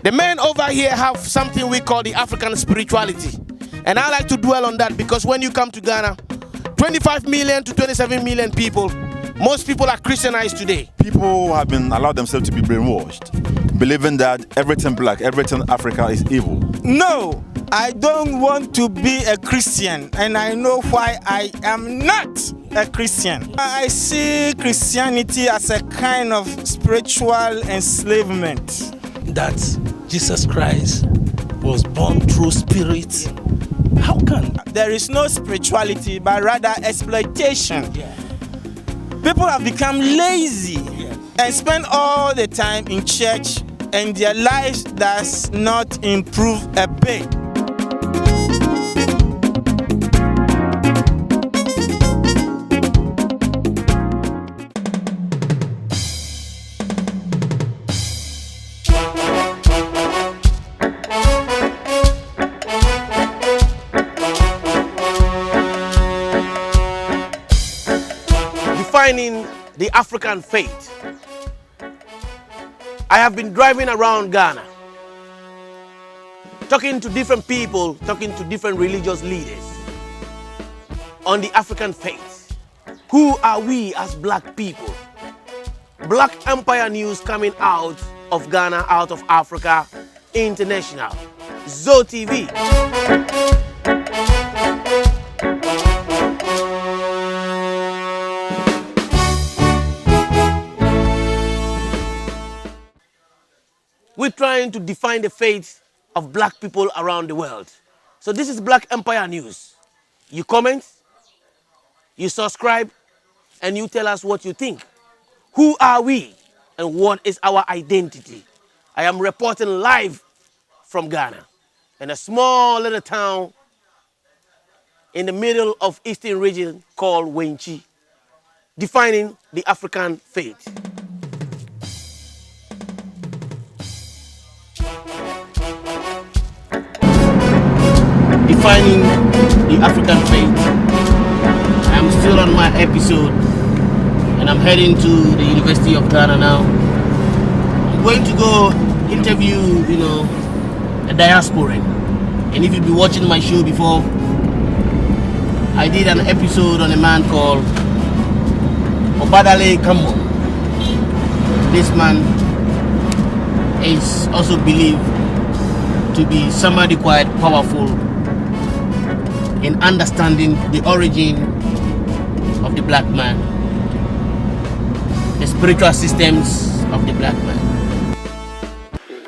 The men over here have something we call the African spirituality. And I like to dwell on that because when you come to Ghana, 25 million to 27 million people, most people are Christianized today. People have been allowed themselves to be brainwashed, believing that everything black, everything Africa is evil. No, I don't want to be a Christian, and I know why I am not a Christian. I see Christianity as a kind of spiritual enslavement. That Jesus Christ was born through spirit. How can? There is no spirituality, but rather exploitation. Yeah. People have become lazy and spend all the time in church, and their lives does not improve a bit. Defining the African faith. I have been driving around Ghana, talking to different people, talking to different religious leaders on the African faith. Who are we as black people? Black Empire news coming out of Ghana, out of Africa, international. ZOH TV. We're trying to define the faith of black people around the world. So this is Black Empire News. You comment, you subscribe, and you tell us what you think. Who are we and what is our identity? I am reporting live from Ghana, in a small little town in the middle of Eastern region called Wenchi, defining the African faith. Defining the African faith. I'm still on my episode and I'm heading to the University of Ghana now. I'm going to go interview, a diasporan. And if you've been watching my show before, I did an episode on a man called Obadele Kambon. This man is also believed to be somebody quite powerful in understanding the origin of the black man, the spiritual systems of the black man.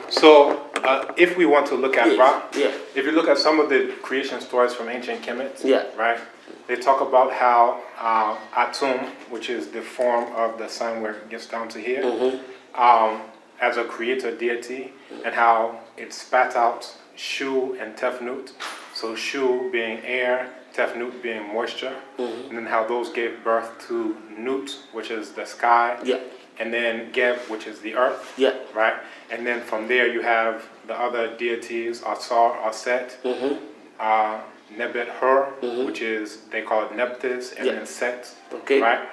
So, if we want to look at Ra, if you look at some of the creation stories from ancient Kemet, right, they talk about how Atum, which is the form of the sun where it gets down to here, as a creator deity, and how it spat out Shu and Tefnut. So Shu being air, Tefnut being moisture, and then how those gave birth to Nut, which is the sky, and then Geb, which is the earth, right? And then from there you have the other deities, Asar, Aset, Nebet Hur, which is, they call it Nephthys, and then Set, right?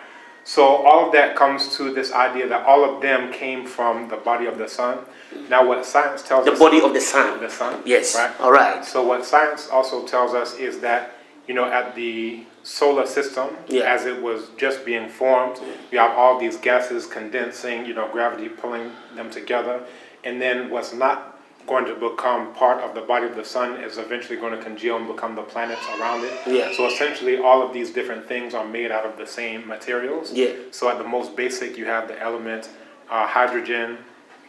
So all of that comes to this idea that all of them came from the body of the sun. Now what science tells us... The body of the sun. The sun. Yes. Right? All right. So what science also tells us is that, at the solar system, as it was just being formed, you have all these gases condensing, gravity pulling them together. And then what's not going to become part of the body of the sun is eventually going to congeal and become the planets around it. So essentially all of these different things are made out of the same materials. So at the most basic, you have the element hydrogen,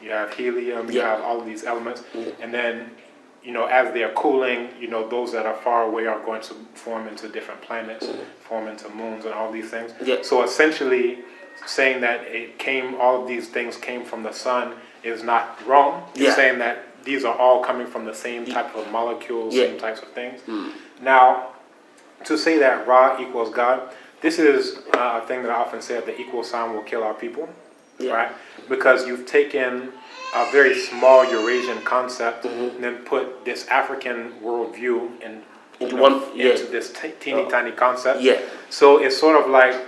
you have helium, you have all of these elements. And then, as they're cooling, those that are far away are going to form into different planets, form into moons and all these things. So essentially saying that all of these things came from the sun is not wrong. It's saying that these are all coming from the same type of molecules, same types of things. Now, to say that Ra equals God, this is a thing that I often say, the equal sign will kill our people, right? Because you've taken a very small Eurasian concept and then put this African worldview into this teeny tiny concept. So it's sort of like,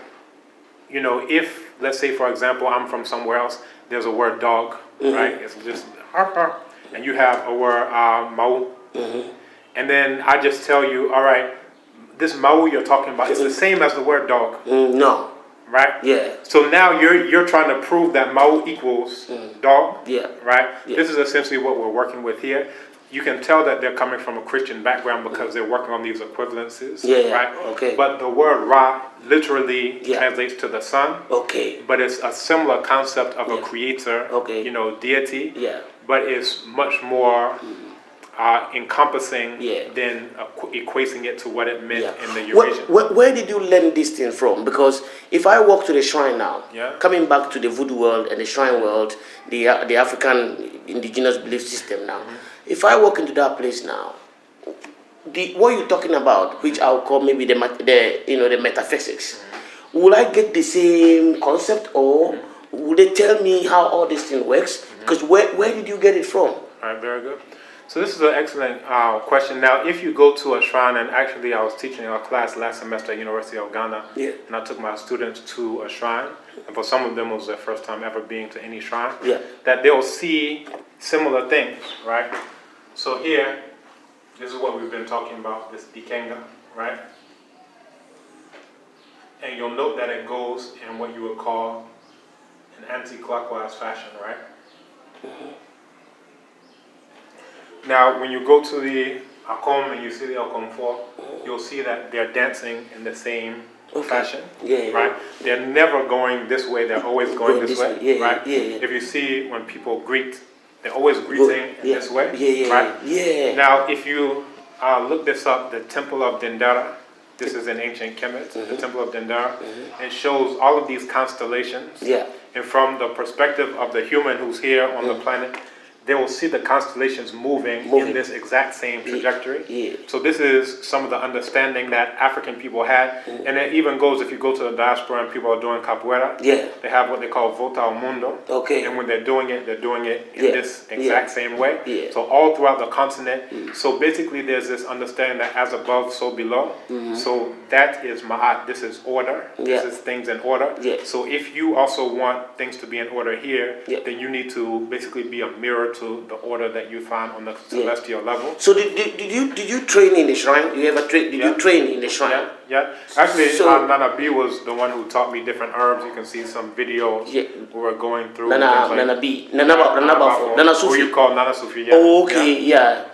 if, let's say, for example, I'm from somewhere else, there's a word dog, right? It's just, and you have a word mau, and then I just tell you, all right, this mau you're talking about is the same as the word dog. No. Right? Yeah. So now you're trying to prove that mau equals dog. Yeah. Right? Yeah. This is essentially what we're working with here. You can tell that they're coming from a Christian background because they're working on these equivalences. Yeah. Right? Okay. But the word Ra literally translates to the sun. Okay. But it's a similar concept of a creator, Okay. deity. Yeah. But it's much more encompassing than equating it to what it meant in the Eurasian. Where did you learn this thing from? Because if I walk to the shrine now, coming back to the voodoo world and the shrine world, the African indigenous belief system now, if I walk into that place now, what you're talking about, which I'll call maybe the metaphysics, will I get the same concept, or will they tell me how all this thing works? Because where did you get it from? All right, very good. So this is an excellent question. Now, if you go to a shrine, and actually I was teaching a class last semester at University of Ghana, and I took my students to a shrine, and for some of them it was their first time ever being to any shrine, that they'll see similar things, right? So here, this is what we've been talking about, this Dikenga, right? And you'll note that it goes in what you would call an anti-clockwise fashion, right? Now, when you go to the Akom and you see the Akom 4, you'll see that they're dancing in the same fashion, right? They're never going this way, they're always going this way, right? If you see when people greet, they're always greeting in this way, right? Now, if you look this up, the Temple of Dendara, this is in ancient Kemet, the Temple of Dendara, it shows all of these constellations, and from the perspective of the human who's here on the planet, they will see the constellations moving in this exact same trajectory. So this is some of the understanding that African people had. And it even goes, if you go to the diaspora and people are doing capoeira, they have what they call Volta ao Mundo. And when they're doing it in this exact same way. So all throughout the continent. So basically there's this understanding that as above, so below. So that is Ma'at, this is order. This is things in order. So if you also want things to be in order here, then you need to basically be a mirror to the order that you find on the celestial level. So did you train in the shrine? You ever did you train in the shrine? Actually, Nana B was the one who taught me different herbs. You can see some videos we were going through. Nana B. Nana Sufi. Who you call Nana Sufi? Oh, okay,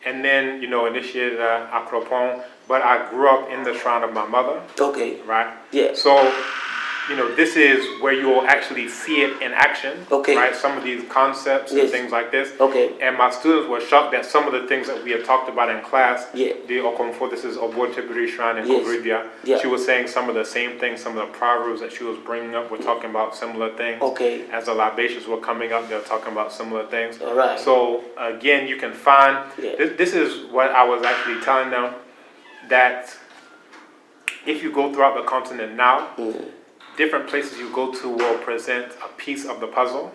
and then initiated Akropong, but I grew up in the shrine of my mother. Okay. Right. So this is where you will actually see it in action, right? Some of these concepts and things like this. And my students were shocked that some of the things that we had talked about in class, the Okomfo, this is Obadele Shrine in Kobribia, she was saying some of the same things, some of the proverbs that she was bringing up were talking about similar things. As the libations were coming up, they were talking about similar things. So again, you can find, this is what I was actually telling them, that if you go throughout the continent now, different places you go to will present a piece of the puzzle.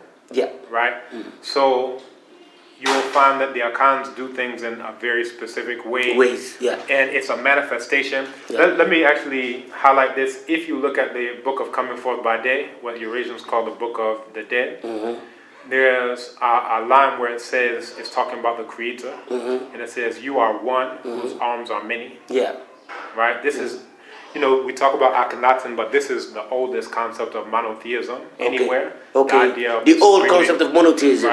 Right? So you will find that the Akans do things in a very specific way. And it's a manifestation. Let me actually highlight this. If you look at the book of Coming Forth by Day, what Eurasians call the book of the dead, there's a line where it says, it's talking about the Creator, and it says, you are one whose arms are many. Right? This is, we talk about Akhenaten, but this is the oldest concept of monotheism anywhere. The idea of the old concept of monotheism.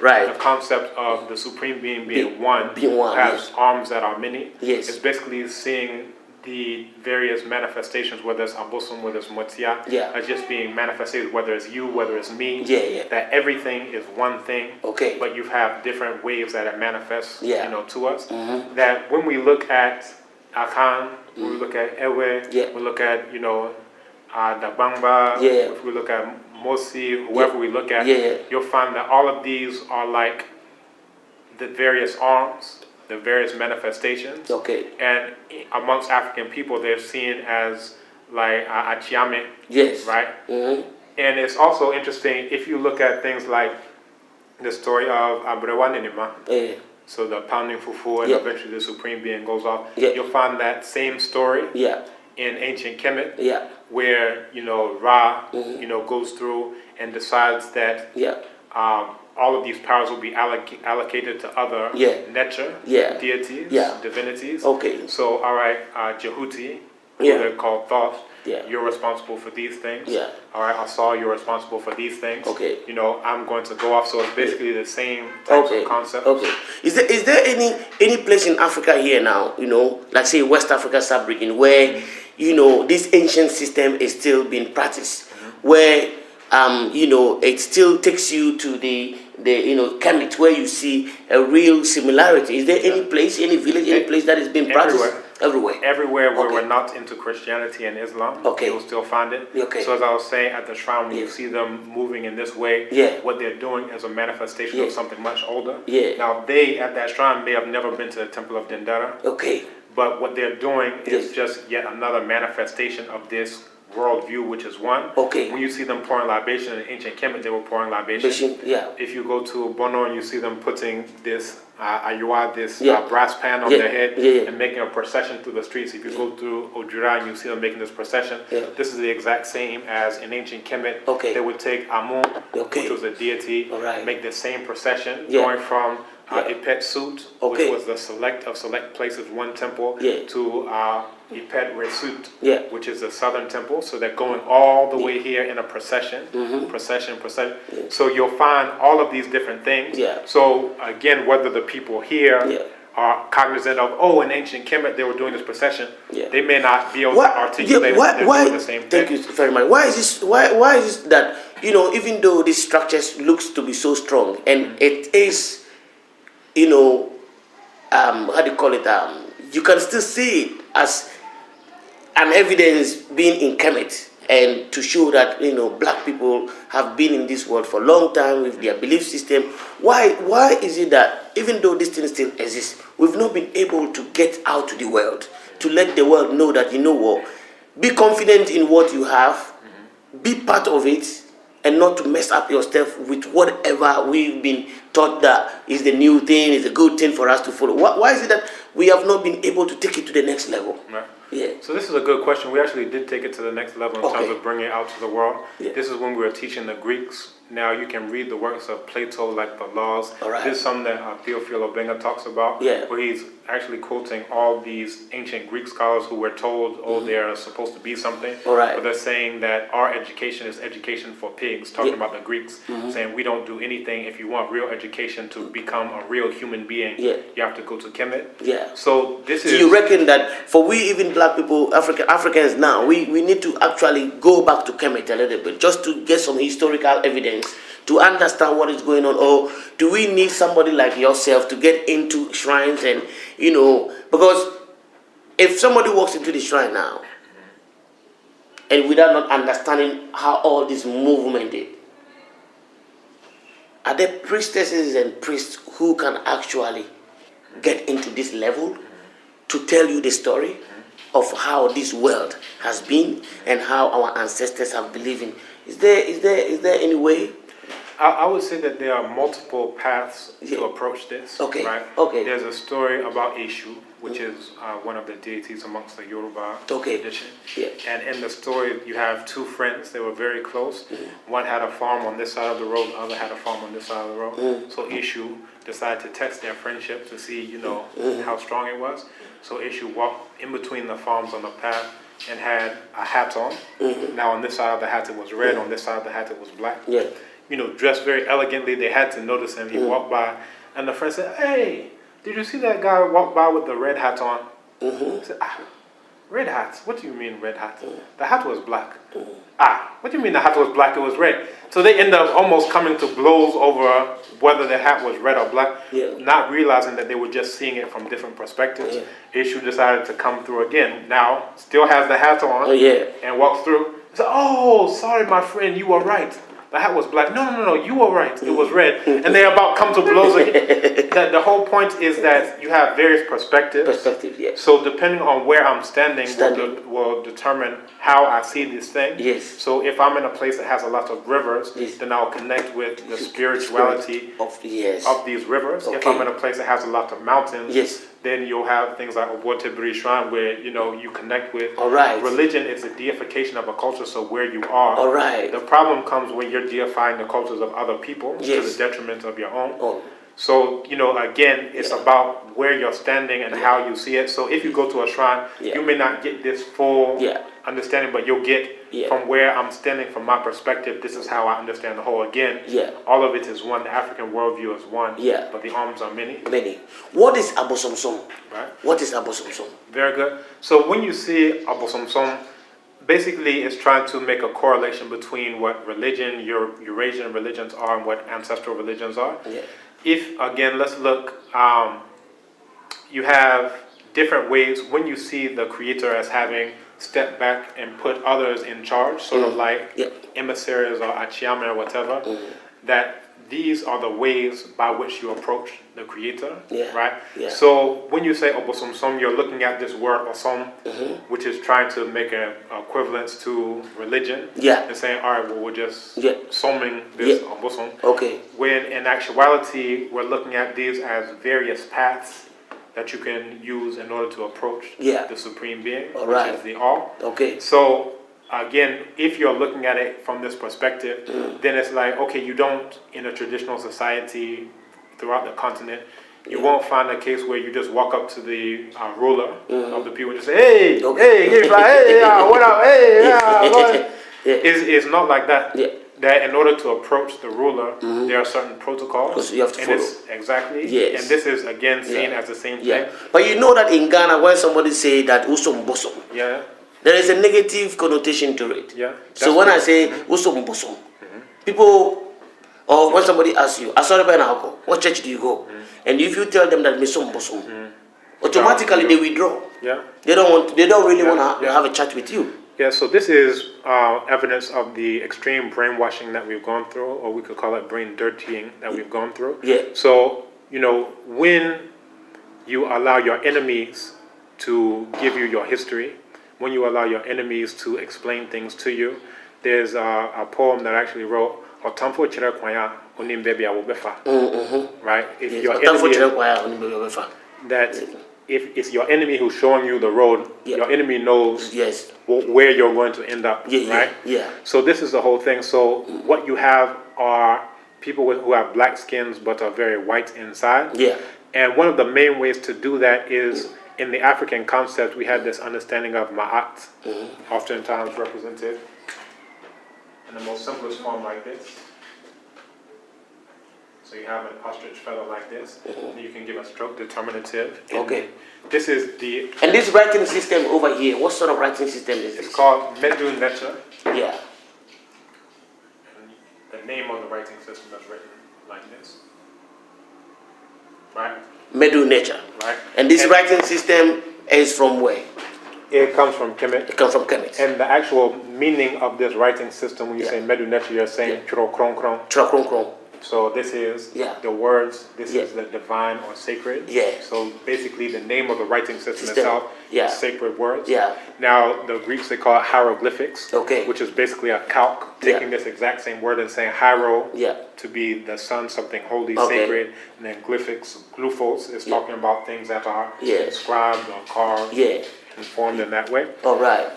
Right. The concept of the Supreme Being being one, has arms that are many. It's basically seeing the various manifestations, whether it's Abosom, whether it's Motia, as just being manifested, whether it's you, whether it's me, that everything is one thing, but you have different ways that it manifests, to us. That when we look at Akan, when we look at Ewe, we look at, Dabangba, if we look at Mosi, whoever we look at, you'll find that all of these are like the various arms, the various manifestations. And amongst African people, they're seen as like Achiame, right? And it's also interesting if you look at things like the story of Abrewanenima. So the pounding fufu and eventually the Supreme Being goes off. You'll find that same story in ancient Kemet, where Ra, goes through and decides that all of these powers will be allocated to other nature deities, divinities. Okay. So, all right, Jehuti, who they're called Thoth. You're responsible for these things. All right, Asar, you're responsible for these things. Okay. You know, I'm going to go off. So it's basically the same types of concepts. Okay. Is there any place in Africa here now, you know, like say West Africa sub-region, where you know this ancient system is still being practiced, where you know it still takes you to the you know Kemet, where you see a real similarity? Is there any place, any village, any place that is being practiced? Everywhere where we're not into Christianity and Islam, you'll still find it. So as I was saying, at the shrine, when you see them moving in this way, what they're doing is a manifestation of something much older. Now they, at that shrine, may have never been to the Temple of Dendera. But what they're doing is just yet another manifestation of this worldview, which is one. When you see them pouring libation in ancient Kemet, they were pouring libation. If you go to Bono and you see them putting this brass pan on their head and making a procession through the streets. If you go through Ojura and you see them making this procession, this is the exact same as in ancient Kemet. They would take Amun, which was a deity, make the same procession, going from Ipet Sut, which was the select of select places, one temple, to Ipet Resut, which is the southern temple. So they're going all the way here in a procession, procession. So you'll find all of these different things. So again, whether the people here are cognizant of, in ancient Kemet they were doing this procession, they may not be able to articulate they're doing the same thing. Thank you very much. Why is this? Why is this that, you know, even though this structure looks to be so strong and it is, you know, how do you call it? You can still see it as an evidence being in Kemet, and to show that, you know, black people have been in this world for a long time with their belief system. Why is it that even though this thing still exists, we've not been able to get out to the world, to let the world know that, you know what, be confident in what you have, be part of it, and not to mess up yourself with whatever we've been taught that is the new thing, is a good thing for us to follow? Why is it that we have not been able to take it to the next level? So this is a good question. We actually did take it to the next level in terms of bringing it out to the world. This is when we were teaching the Greeks. Now you can read the works of Plato, like the Laws. This is something that Theophilo Benga talks about, where he's actually quoting all these ancient Greek scholars who were told, they're supposed to be something. But they're saying that our education is education for pigs, talking about the Greeks, saying we don't do anything. If you want real education to become a real human being, you have to go to Kemet. So this is... Do you reckon that for we, even black people, Africans now, we need to actually go back to Kemet a little bit, just to get some historical evidence to understand what is going on? Or do we need somebody like yourself to get into shrines and, you know, because if somebody walks into the shrine now and without not understanding how all this movement is, are there priestesses and priests who can actually get into this level to tell you the story of how this world has been and how our ancestors have believed in? Is there any way? I would say that there are multiple paths to approach this. There's a story about Eshu, which is one of the deities amongst the Yoruba tradition. And in the story, you have two friends. They were very close. One had a farm on this side of the road, the other had a farm on this side of the road. So Eshu decided to test their friendship to see, you know, how strong it was. So Eshu walked in between the farms on the path and had a hat on. Now on this side of the hat it was red, on this side of the hat it was black. You know, dressed very elegantly. They had to notice him. He walked by, and the friend said, "Hey, did you see that guy walk by with the red hat on?" He said, "Red hats? What do you mean red hat? The hat was black." What do you mean the hat was black? It was red. So they end up almost coming to blows over whether the hat was red or black, not realizing that they were just seeing it from different perspectives. Eshu decided to come through again. Now, still has the hat on and walks through. He said, "Oh, sorry, my friend, you were right. The hat was black." No, you were right. It was red. And they about come to blows again. The whole point is that you have various perspectives. So depending on where I'm standing will determine how I see this thing. So if I'm in a place that has a lot of rivers, then I'll connect with the spirituality of these rivers. If I'm in a place that has a lot of mountains, then you'll have things like Obadele Shrine where, you know, you connect with. All right. Religion is a deification of a culture, so where you are. All right. The problem comes when you're deifying the cultures of other people to the detriment of your own. Oh. So, you know, again, it's about where you're standing and how you see it. So if you go to a shrine, you may not get this full understanding, but you'll get from where I'm standing, from my perspective, this is how I understand the whole. Again, all of it is one. The African worldview is one, but the arms are many. Many. What is Abosomsom? Right. What is Abosomsom? Very good. So when you see Abosomsom, basically it's trying to make a correlation between what religion, Eurasian religions are, and what ancestral religions are. If, again, let's look, you have different ways when you see the creator as having stepped back and put others in charge, sort of like emissaries or achiyame or whatever, that these are the ways by which you approach the creator, right? So when you say Obosomsom, you're looking at this word Osom, which is trying to make an equivalence to religion, and saying, all right, well, we're just somming this Obosom. Okay. When in actuality, we're looking at these as various paths that you can use in order to approach the Supreme Being, which is the All. Okay. So again, if you're looking at it from this perspective, then it's like, okay, you don't, in a traditional society throughout the continent, you won't find a case where you just walk up to the ruler of the people and just say, hey, hey, give me fly, hey, what up, hey, what? It's not like that. That in order to approach the ruler, there are certain protocols. Because you have to follow. Exactly. Yes. And this is, again, seen as the same thing. But you know that in Ghana, when somebody say that Usom Bosom, there is a negative connotation to it. So when I say Usom Bosom, people, or when somebody asks you, what church do you go? And if you tell them that Usom Bosom, automatically they withdraw. They don't really want to have a chat with you. So this is evidence of the extreme brainwashing that we've gone through, or we could call it brain dirtying that we've gone through. So, you know, when you allow your enemies to give you your history, when you allow your enemies to explain things to you, there's a poem that I actually wrote, Otamfo Chere Kwanya Onim Baby Awobefa. Right? If your enemy that if it's your enemy who's showing you the road, your enemy knows where you're going to end up, right? So this is the whole thing. So what you have are people who have black skins but are very white inside. And one of the main ways to do that is in the African concept, we had this understanding of ma'at, oftentimes represented in the most simplest form like this. So you have an ostrich feather like this, and you can give a stroke determinative. This is the... And this writing system over here, what sort of writing system is this? It's called Medu Necha. And the name of the writing system is written like this. Right? Medu Necha. Right. And this writing system is from where? It comes from Kemet. It comes from Kemet. And the actual meaning of this writing system, when you say Medu Necha, you're saying Chro Kron Kron. Chro Kron Kron. So this is the words, this is the divine or sacred. So basically the name of the writing system itself is sacred words. Now the Greeks, they call it hieroglyphics, which is basically a calc, taking this exact same word and saying hiero to be the sun, something holy, sacred, and then gluphos is talking about things that are inscribed or carved and formed in that way.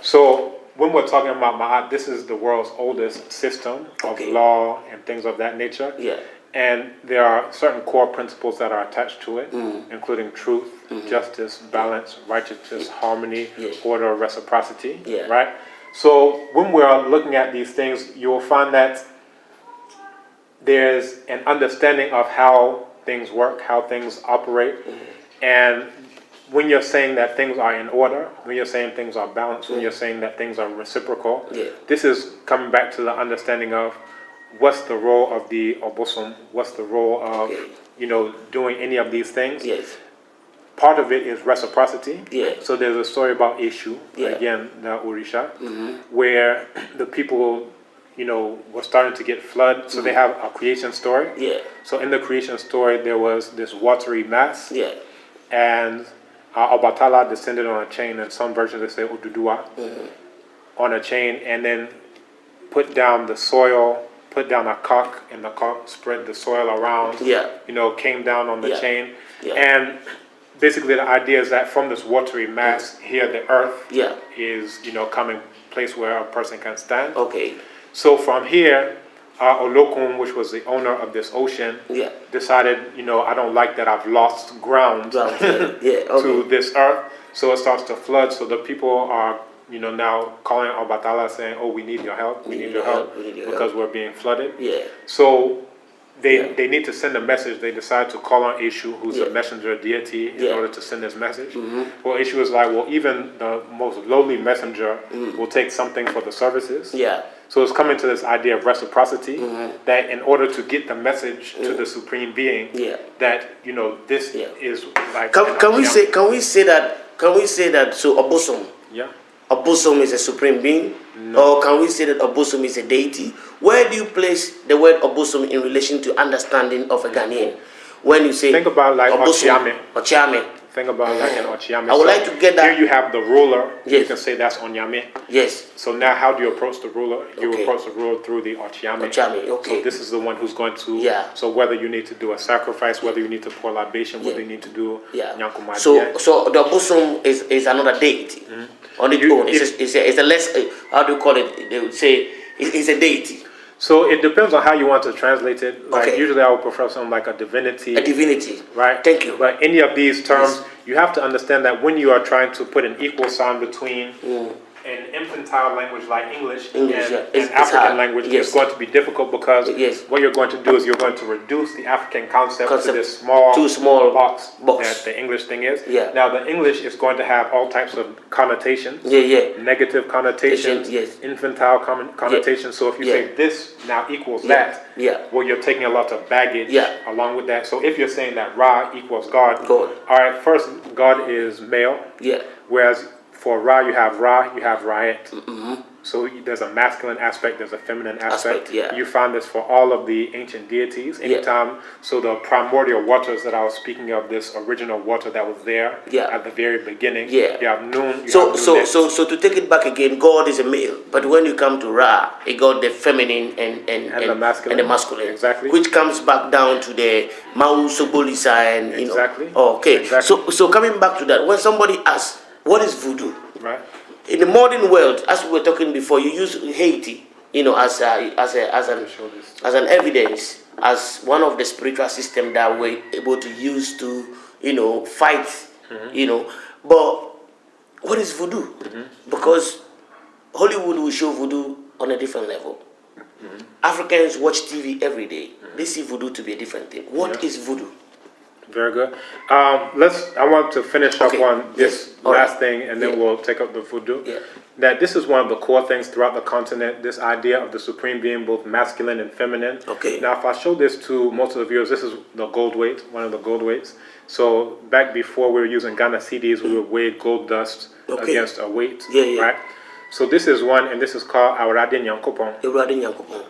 So when we're talking about Ma'at, this is the world's oldest system of law and things of that nature. And there are certain core principles that are attached to it, including truth, justice, balance, righteousness, harmony, order, reciprocity, right? So when we're looking at these things, you will find that there's an understanding of how things work, how things operate, and when you're saying that things are in order, when you're saying things are balanced, when you're saying that things are reciprocal, this is coming back to the understanding of what's the role of the Obosom, what's the role of, you know, doing any of these things. Part of it is reciprocity. So there's a story about Eshu, again, the Orisha, where the people, you know, were starting to get flood. So they have a creation story. So in the creation story, there was this watery mass. And Obatala descended on a chain, and some versions they say Ududua on a chain, and then put down the soil, put down a cock, and the cock spread the soil around. You know, came down on the chain, and basically the idea is that from this watery mass here, the earth Yeah. is, coming place where a person can stand. Okay. So from here, Olokun, which was the owner of this ocean, Yeah. decided, I don't like that I've lost ground Yeah. Okay. to this earth. So it starts to flood. So the people are, now calling Obadele saying, oh, we need your help. We need your help because we're being flooded. Yeah. So they need to send a message. They decide to call on Eshu, who's a messenger deity, in order to send this message. Well, Eshu is like, well, even the most lowly messenger will take something for the services. Yeah. So it's coming to this idea of reciprocity, that in order to get the message to the Supreme Being, that, this is like... Can we say that, so Obosom? Yeah. Obosom is a supreme being? No. Or can we say that Obosom is a deity? Where do you place the word Obosom in relation to understanding of a Ghanaian? When you say... Think about like Obosom, Ochiame. Think about like an Ochiame. I would like to get that. Here you have the ruler. Yes. You can say that's Onyame. Yes. So now how do you approach the ruler? You approach the ruler through the Ochiame. Ochiame, okay. So this is the one who's going to... Yeah. So whether you need to do a sacrifice, whether you need to pour libation, whether you need to do... Nyankumadi. So the Obosom is another deity on its own. It's a less... how do you call it? They would say it's a deity. So it depends on how you want to translate it. Like usually I would prefer something like a divinity. A divinity. Right? Thank you. But any of these terms, you have to understand that when you are trying to put an equal sign between an infantile language like English and African language, it's going to be difficult because what you're going to do is you're going to reduce the African concept to this small box that the English thing is. Yeah. Now the English is going to have all types of connotations. Negative connotations, infantile connotations. So if you say this now equals that, well, you're taking a lot of baggage along with that. So if you're saying that Ra equals God, all right, first, God is male. Whereas for Ra, you have Ra'et. So there's a masculine aspect, there's a feminine aspect. You find this for all of the ancient deities. Anytime, so the primordial waters that I was speaking of, this original water that was there at the very beginning. You have Nun. So to take it back again, God is a male, but when you come to Ra, he got the feminine and the masculine. Exactly. Which comes back down to the Mau Sobolisa and exactly. Okay. Exactly. So coming back to that, when somebody asks, what is voodoo? Right. In the modern world, as we were talking before, you use Haiti, as an evidence, as one of the spiritual systems that we're able to use to, fight, But what is voodoo? Because Hollywood will show voodoo on a different level. Africans watch TV every day. They see voodoo to be a different thing. What is voodoo? Very good. I want to finish up on this last thing, and then we'll take up the voodoo. That this is one of the core things throughout the continent, this idea of the Supreme Being, both masculine and feminine. Now, if I show this to most of the viewers, this is the gold weight, one of the gold weights. So back before we were using Ghana CDs, we would weigh gold dust against a weight, right? So this is one, and this is called Awurade Nyankopon.